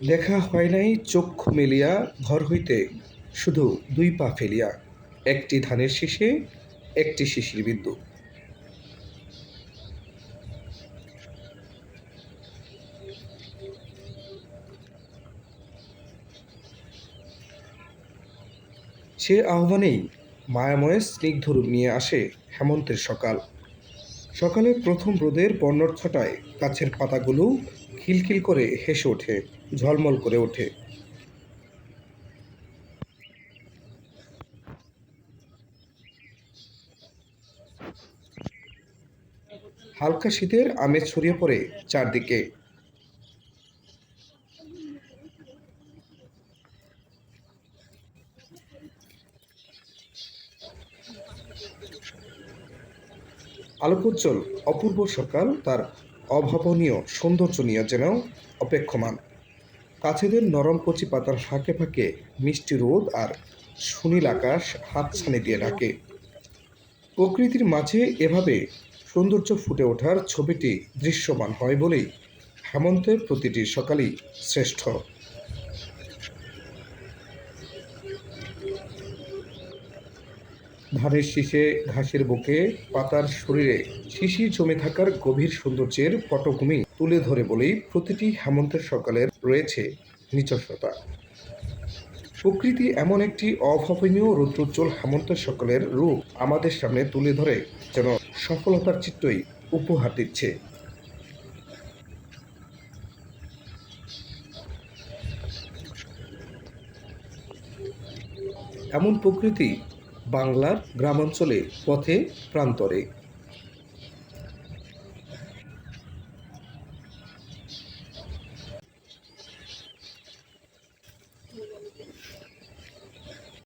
দেখা হয় নাই চক্ষু মেলিয়া ঘর হইতে শুধু দুই পা ফেলিয়া, একটি ধানের শীষে একটি শিশির বিন্দু। সে আহ্বানেই মায়াময় স্নিগ্ধরূপ নিয়ে আসে হেমন্তের সকাল। সকালের প্রথম রোদের বর্ণচ্ছটায় গাছের পাতাগুলো খিলখিল করে হেসে ওঠে, ঝলমল করে ওঠে। হালকা শীতের আমেজ ছড়িয়ে পড়ে চারদিকে। আলোকোজ্জ্বল অপূর্ব সকাল তার অভাবনীয় সৌন্দর্য নিয়ে যেন অপেক্ষমান। গাছেদের নরম কচি পাতার ফাঁকে ফাঁকে মিষ্টি রোদ আর সুনীল আকাশ হাতছানি দিয়ে ডাকে। প্রকৃতির মাঝে এভাবে সৌন্দর্য ফুটে ওঠার ছবিটি দৃশ্যমান হয় বলেই হেমন্তের প্রতিটি সকালই শ্রেষ্ঠ। ধানের শীষে, ঘাসের বুকে, পাতার শরীরে শিশির জমে থাকার গভীর সৌন্দর্যের পটভূমি তুলে ধরে বলেই প্রতিটি হেমন্তের সকালের রয়েছে নিজস্বতা। প্রকৃতি এমন একটি অভাবনীয় রৌদ্রোজ্জ্বল হেমন্তের সকালের রূপ আমাদের সামনে তুলে ধরে, যেন সফলতার চিত্রই উপহার দিচ্ছে। এমন প্রকৃতি বাংলার গ্রামাঞ্চলে পথে প্রান্তরে